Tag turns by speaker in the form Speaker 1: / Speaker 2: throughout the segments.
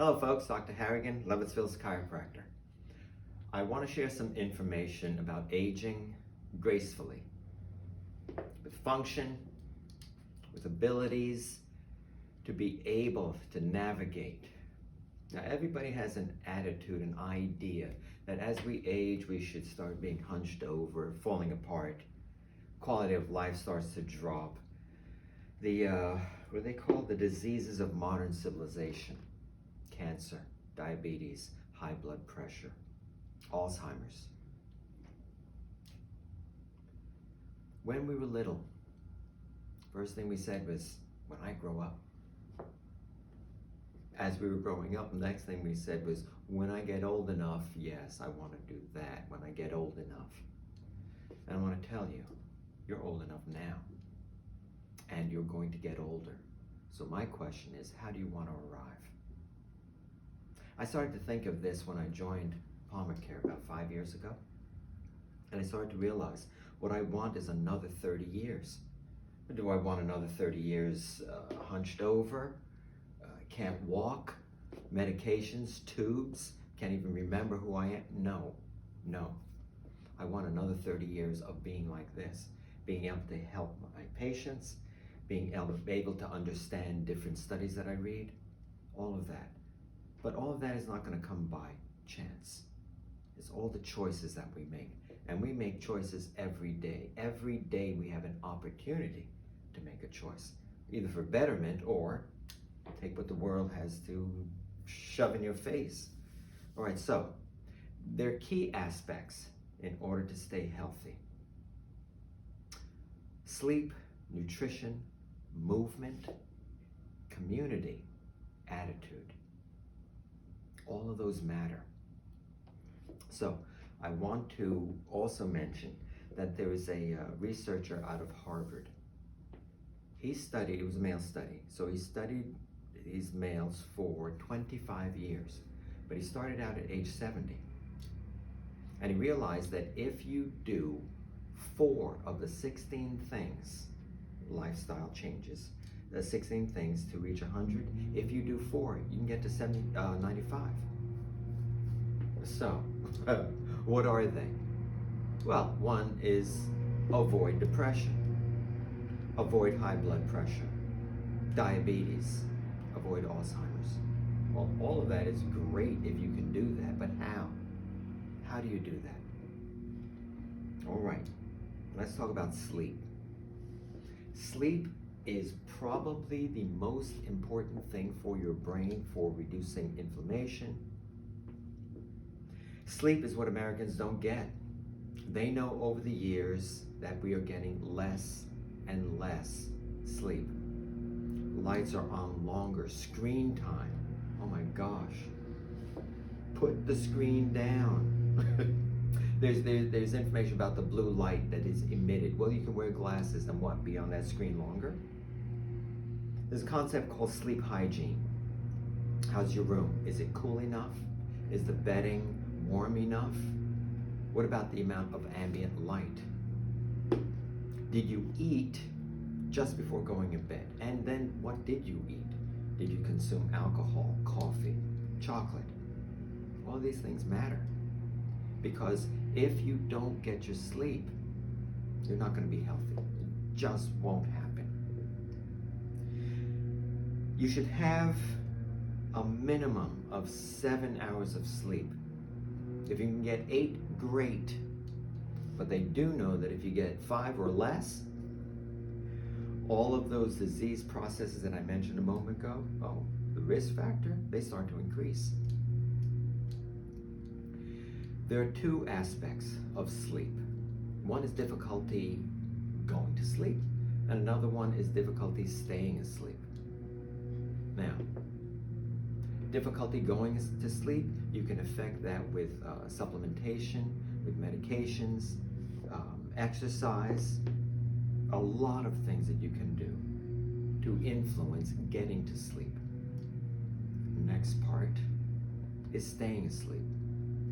Speaker 1: Hello folks, Dr. Harrigan, Lovettsville's chiropractor. I want to share some information about aging gracefully, with function, with abilities to be able to navigate. Now everybody has an attitude, an idea that as we age we should start being hunched over, falling apart, quality of life starts to drop. What they call the diseases of modern civilization: cancer, diabetes, high blood pressure, Alzheimer's. When we were little, first thing we said was, when I grow up. As we were growing up, the next thing we said was, when I get old enough, yes, I want to do that, when I get old enough. And I want to tell you, you're old enough now, and you're going to get older. So my question is, how do you want to arrive? I started to think of this when I joined Palmercare about 5 years ago, and I started to realize what I want is another 30 years. Do I want another 30 years hunched over, can't walk, medications, tubes, can't even remember who I am? No. I want another 30 years of being like this, being able to help my patients, being able to understand different studies that I read, all of that. But all of that is not going to come by chance. It's all the choices that we make. And we make choices every day. Every day we have an opportunity to make a choice, either for betterment or take what the world has to shove in your face. All right, so there are key aspects in order to stay healthy: sleep, nutrition, movement, community, attitude. All of those matter. So I want to also mention that there is a researcher out of Harvard. He studied, it was a male study, so he studied these males for 25 years, but he started out at age 70. And he realized that if you do 4 of the 16 things, lifestyle changes, the 16 things to reach 100, if you do 4, you can get to 95. So, what are they? Well, one is avoid depression, avoid high blood pressure, diabetes, avoid Alzheimer's. Well, all of that is great if you can do that, but how? How do you do that? All right, let's talk about sleep. Sleep is probably the most important thing for your brain for reducing inflammation. Sleep is what Americans don't get. They know over the years that we are getting less and less sleep. Lights are on longer. Screen time. Oh my gosh. Put the screen down. There's information about the blue light that is emitted. Well, you can wear glasses and what? Be on that screen longer? There's a concept called sleep hygiene. How's your room? Is it cool enough? Is the bedding warm enough? What about the amount of ambient light? Did you eat just before going to bed? And then what did you eat? Did you consume alcohol, coffee, chocolate? All these things matter, because if you don't get your sleep, you're not going to be healthy. It just won't happen. You should have a minimum of 7 hours of sleep. If you can get 8, great. But they do know that if you get 5 or less, all of those disease processes that I mentioned a moment ago, the risk factor, they start to increase. There are 2 aspects of sleep. One is difficulty going to sleep, and another one is difficulty staying asleep. Now, difficulty going to sleep, you can affect that with supplementation, with medications, exercise, a lot of things that you can do to influence getting to sleep. Next part is staying asleep.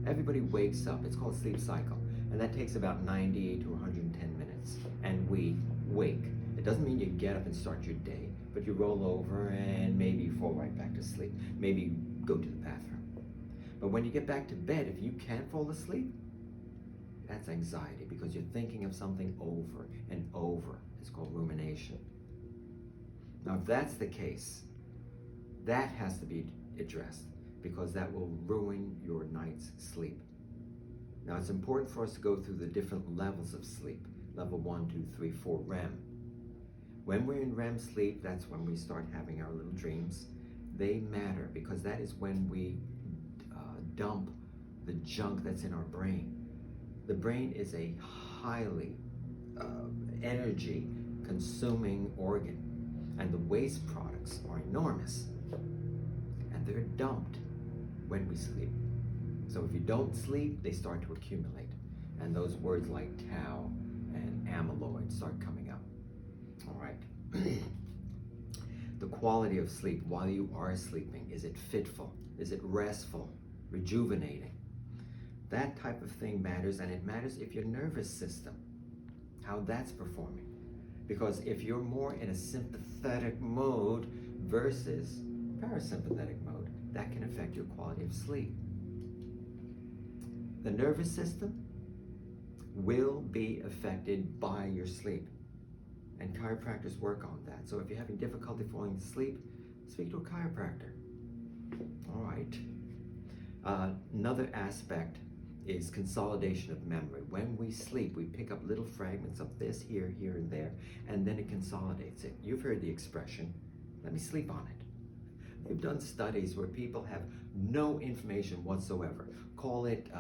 Speaker 1: Everybody wakes up, it's called sleep cycle, and that takes about 90 to 110 minutes, and we wake. It doesn't mean you get up and start your day, but you roll over and maybe you fall right back to sleep. Maybe go to the bathroom. But when you get back to bed, if you can't fall asleep, that's anxiety because you're thinking of something over and over. It's called rumination. Now, if that's the case, that has to be addressed because that will ruin your night's sleep. Now, it's important for us to go through the different levels of sleep. Level 1, 2, 3, 4, REM. When we're in REM sleep, that's when we start having our little dreams. They matter because that is when we dump the junk that's in our brain. The brain is a highly energy consuming organ, and the waste products are enormous, and they're dumped when we sleep. So if you don't sleep, they start to accumulate, and those words like tau and amyloid start coming up. All right. The quality of sleep while you are sleeping, is it fitful? Is it restful? Rejuvenating? That type of thing matters, and it matters if your nervous system, how that's performing. Because if you're more in a sympathetic mode versus parasympathetic mode, that can affect your quality of sleep. The nervous system will be affected by your sleep, and chiropractors work on that. So if you're having difficulty falling asleep, speak to a chiropractor. All right. Another aspect is consolidation of memory. When we sleep, we pick up little fragments of this here, here, and there, and then it consolidates it. You've heard the expression, let me sleep on it. They've done studies where people have no information whatsoever. Call it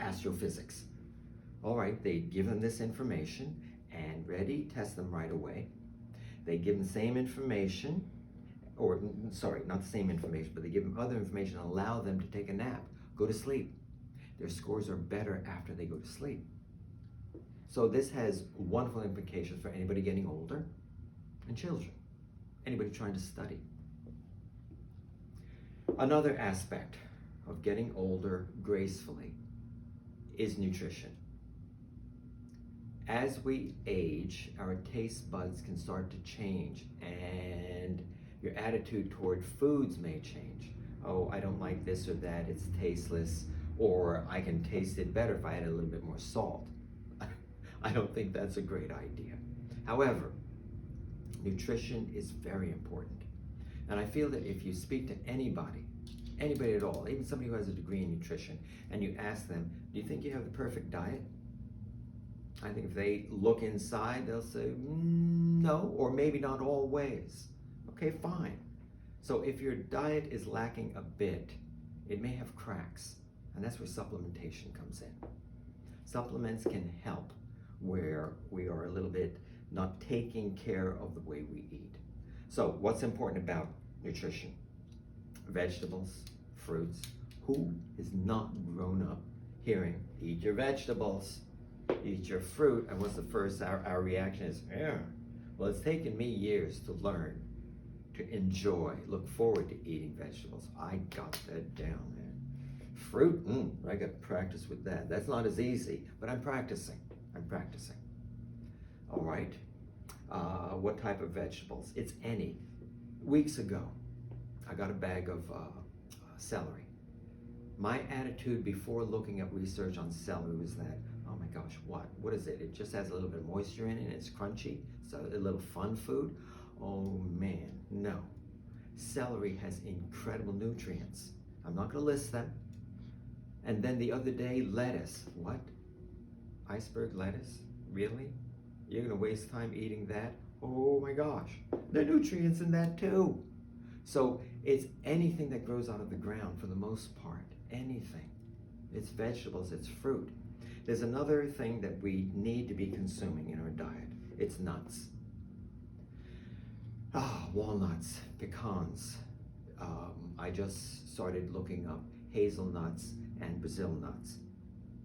Speaker 1: astrophysics. All right, they give them this information and ready, test them right away. They give them the same information, or sorry, not the same information, but they give them other information and allow them to take a nap, go to sleep. Their scores are better after they go to sleep. So this has wonderful implications for anybody getting older and children, anybody trying to study. Another aspect of getting older gracefully is nutrition. As we age, our taste buds can start to change, and your attitude toward foods may change. Oh, I don't like this or that, it's tasteless, or I can taste it better if I add a little bit more salt. I don't think that's a great idea. However, nutrition is very important. And I feel that if you speak to anybody at all, even somebody who has a degree in nutrition, and you ask them, do you think you have the perfect diet? I think if they look inside, they'll say, no, or maybe not always. Okay, fine. So if your diet is lacking a bit, it may have cracks, and that's where supplementation comes in. Supplements can help where we are a little bit not taking care of the way we eat. So what's important about nutrition? Vegetables, fruits. Who is not grown up hearing, eat your vegetables, eat your fruit? And what's the first, our reaction is, yeah. Well, it's taken me years to learn, to enjoy, look forward to eating vegetables. I got that down, man. Fruit, I got to practice with that. That's not as easy, but I'm practicing. All right. What type of vegetables? It's any. Weeks ago, I got a bag of celery. My attitude before looking up research on celery was that, oh my gosh, what is it? It just has a little bit of moisture in it and it's crunchy, so a little fun food. Oh man, no. Celery has incredible nutrients. I'm not gonna list them. And then the other day, lettuce. What? Iceberg lettuce? Really? You're gonna waste time eating that? Oh my gosh, there are nutrients in that too. So it's anything that grows out of the ground for the most part, anything. It's vegetables, it's fruit. There's another thing that we need to be consuming in our diet. It's nuts. Walnuts, pecans. I just started looking up hazelnuts and Brazil nuts.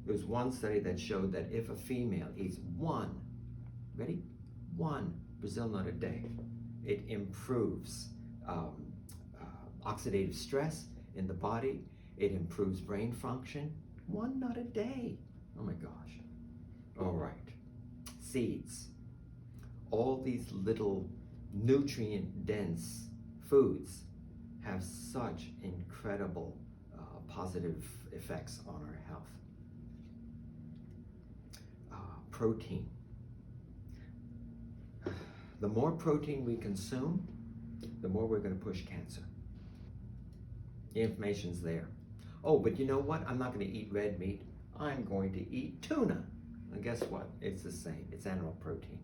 Speaker 1: There was one study that showed that if a female eats one Brazil nut a day, it improves oxidative stress in the body. It improves brain function. One nut a day. Oh my gosh. All right. Seeds. All these little nutrient-dense foods have such incredible positive effects on our health. Protein. The more protein we consume, the more we're going to push cancer. The information's there. Oh, but you know what? I'm not going to eat red meat. I'm going to eat tuna. And guess what? It's the same. It's animal protein.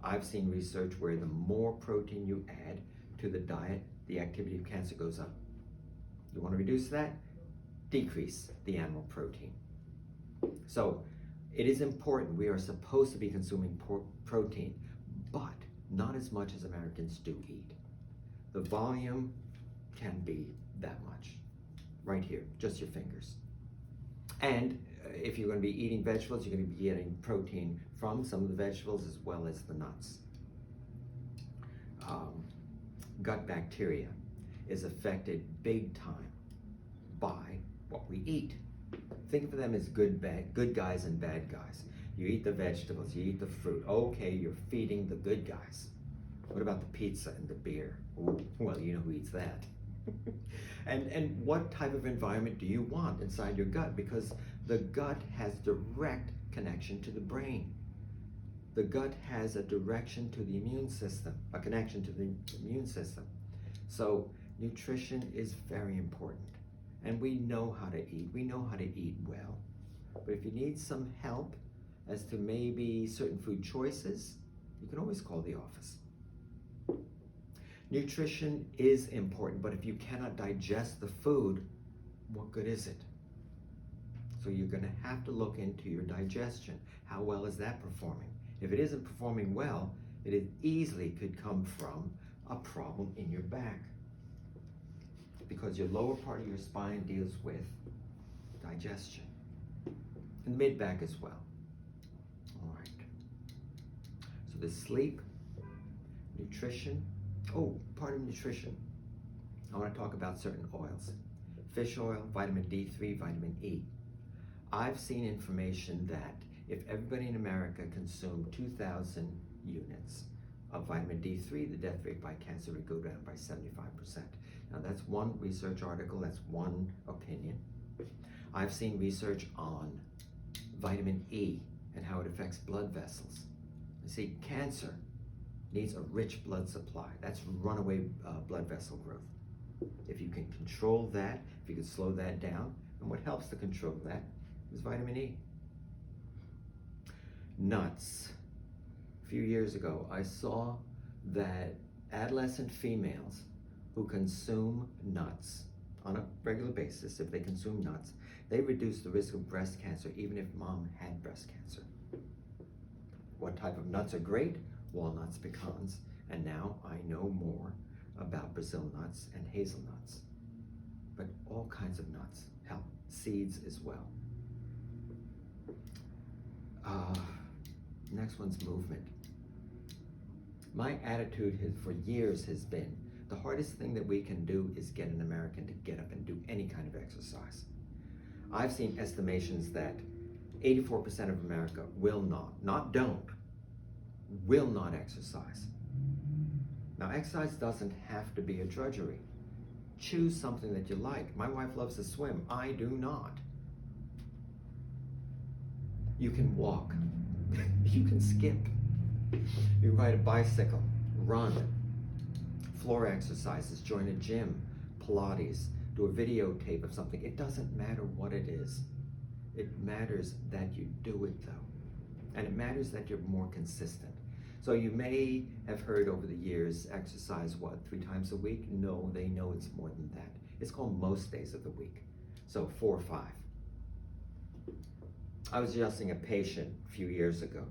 Speaker 1: I've seen research where the more protein you add to the diet, the activity of cancer goes up. You want to reduce that? Decrease the animal protein. So it is important. We are supposed to be consuming protein, but not as much as Americans do eat. The volume can be that much. Right here, just your fingers. And if you're going to be eating vegetables, you're going to be getting protein from some of the vegetables as well as the nuts. Gut bacteria is affected big time by what we eat. Think of them as good guys and bad guys. You eat the vegetables, you eat the fruit. Okay, you're feeding the good guys. What about the pizza and the beer? Ooh, well, you know who eats that. And what type of environment do you want inside your gut? Because the gut has direct connection to the brain. The gut has a direction to the immune system, a connection to the immune system. So nutrition is very important. And we know how to eat. We know how to eat well. But if you need some help as to maybe certain food choices, you can always call the office. Nutrition is important, but if you cannot digest the food, what good is it? So you're going to have to look into your digestion. How well is that performing? If it isn't performing well, it easily could come from a problem in your back, because your lower part of your spine deals with digestion, and the mid-back as well. All right. So the sleep, nutrition. Oh, part of nutrition. I want to talk about certain oils. Fish oil, vitamin D3, vitamin E. I've seen information that if everybody in America consumed 2,000 units of vitamin D3, the death rate by cancer would go down by 75%. Now that's one research article, that's one opinion. I've seen research on vitamin E and how it affects blood vessels. You see, cancer needs a rich blood supply. That's runaway blood vessel growth. If you can control that, if you can slow that down, and what helps to control that is vitamin E. Nuts. A few years ago, I saw that adolescent females who consume nuts on a regular basis, if they consume nuts, they reduce the risk of breast cancer even if mom had breast cancer. What type of nuts are great? Walnuts, pecans, and now I know more about Brazil nuts and hazelnuts. But all kinds of nuts help, seeds as well. Next one's movement. My attitude for years has been, the hardest thing that we can do is get an American to get up and do any kind of exercise. I've seen estimations that 84% of America will not exercise. Now, exercise doesn't have to be a drudgery. Choose something that you like. My wife loves to swim. I do not. You can walk. You can skip. You ride a bicycle, run, floor exercises, join a gym, Pilates, do a videotape of something. It doesn't matter what it is. It matters that you do it though. And it matters that you're more consistent. So you may have heard over the years, exercise what, 3 times a week? No, they know it's more than that. It's called most days of the week. So 4 or 5. I was adjusting a patient a few years ago.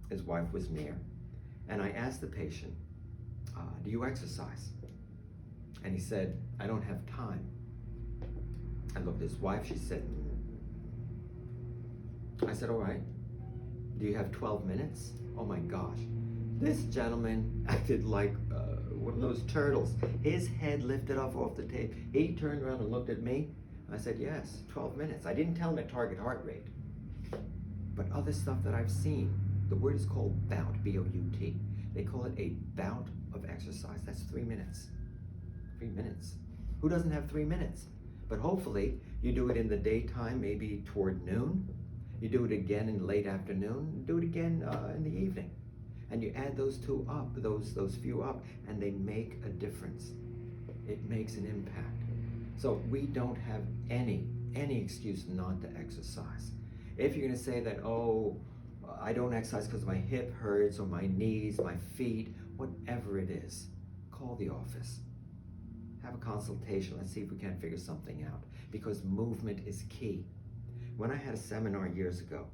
Speaker 1: His wife was near. And I asked the patient, do you exercise? And he said, I don't have time. I looked at his wife, she said, I said, all right. Do you have 12 minutes? Oh my gosh. This gentleman acted like one of those turtles. His head lifted off the tape. He turned around and looked at me. I said, yes, 12 minutes. I didn't tell him a target heart rate. But other stuff that I've seen, the word is called bout, B-O-U-T. They call it a bout of exercise. That's 3 minutes. 3 minutes. Who doesn't have 3 minutes? But hopefully you do it in the daytime, maybe toward noon. You do it again in late afternoon. Do it again in the evening. And you add those two up, those few up, and they make a difference. It makes an impact. So we don't have any excuse not to exercise. If you're gonna say that, oh, I don't exercise because my hip hurts or my knees, my feet, whatever it is, call the office. Have a consultation. Let's see if we can't figure something out, because movement is key. When I had a seminar years ago,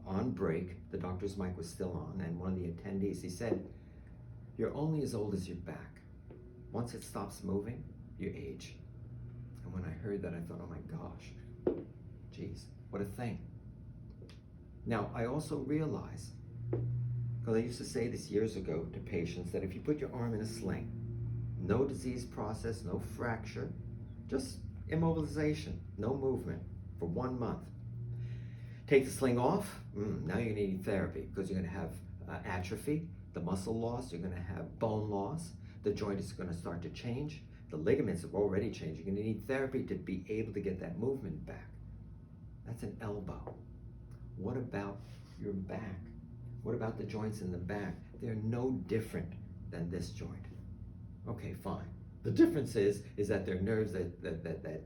Speaker 1: on break, the doctor's mic was still on, and one of the attendees, he said, you're only as old as your back. Once it stops moving, you age. And when I heard that, I thought, oh my gosh, geez, what a thing. Now, I also realize, because I used to say this years ago to patients, that if you put your arm in a sling, no disease process, no fracture, just immobilization, no movement for 1 month. Take the sling off, now you're gonna need therapy, because you're gonna have atrophy, the muscle loss, you're gonna have bone loss, the joint is gonna start to change, the ligaments have already changed. You're gonna need therapy to be able to get that movement back. That's an elbow. What about your back? What about the joints in the back? They're no different than this joint. Okay, fine. The difference is that there are nerves that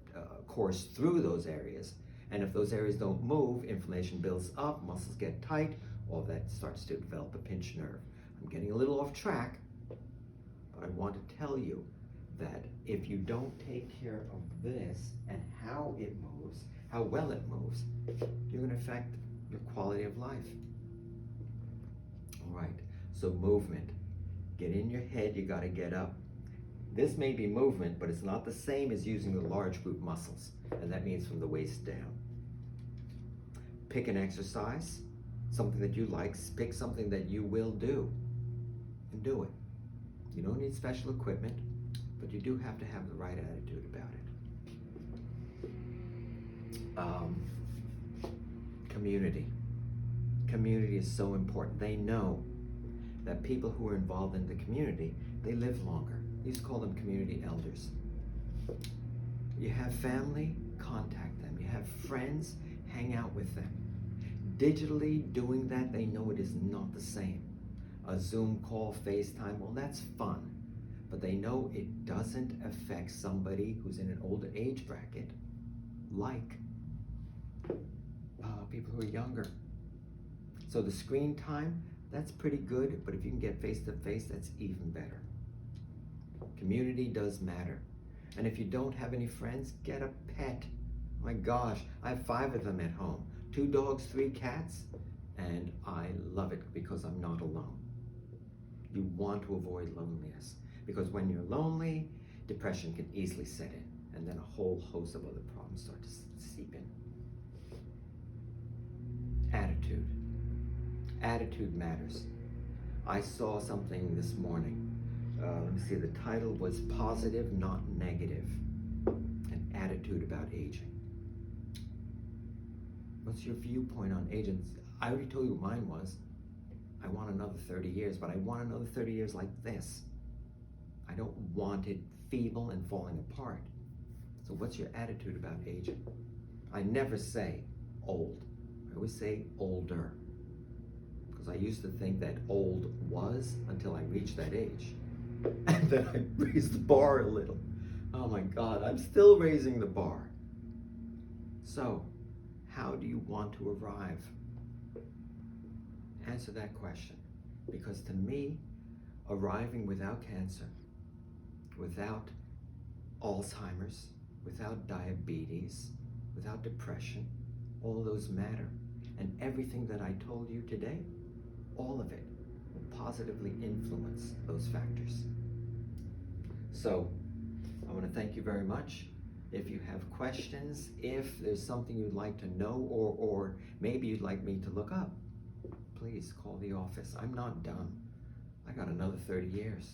Speaker 1: course through those areas. And if those areas don't move, inflammation builds up, muscles get tight, all that starts to develop a pinched nerve. I'm getting a little off track, but I want to tell you that if you don't take care of this and how it moves, how well it moves, you're going to affect your quality of life. All right, so movement. Get in your head, you got to get up. This may be movement, but it's not the same as using the large group muscles, and that means from the waist down. Pick an exercise, something that you like, pick something that you will do, and do it. You don't need special equipment, but you do have to have the right attitude about it. Community. Community is so important. They know that people who are involved in the community, they live longer. We used to call them community elders. You have family, contact them. You have friends, hang out with them. Digitally doing that, they know it is not the same. A Zoom call, FaceTime, well, that's fun. But they know it doesn't affect somebody who's in an older age bracket, like people who are younger. So the screen time, that's pretty good, but if you can get face-to-face, that's even better. Community does matter. And if you don't have any friends, get a pet. My gosh, I have 5 of them at home. 2 dogs, 3 cats, and I love it because I'm not alone. You want to avoid loneliness, because when you're lonely, depression can easily set in, and then a whole host of other problems start to seep in. Attitude. Attitude matters. I saw something this morning. Let me see, the title was Positive, Not Negative. An attitude about aging. What's your viewpoint on aging? I already told you what mine was. I want another 30 years, but I want another 30 years like this. I don't want it feeble and falling apart. So what's your attitude about aging? I never say old. I always say older. Because I used to think that old was until I reached that age. And then I raised the bar a little. Oh my God, I'm still raising the bar. So, how do you want to arrive? Answer that question. Because to me, arriving without cancer, without Alzheimer's, without diabetes, without depression, all of those matter. And everything that I told you today, all of it will positively influence those factors. So, I want to thank you very much. If you have questions, if there's something you'd like to know, or maybe you'd like me to look up, please call the office. I'm not done. I got another 30 years.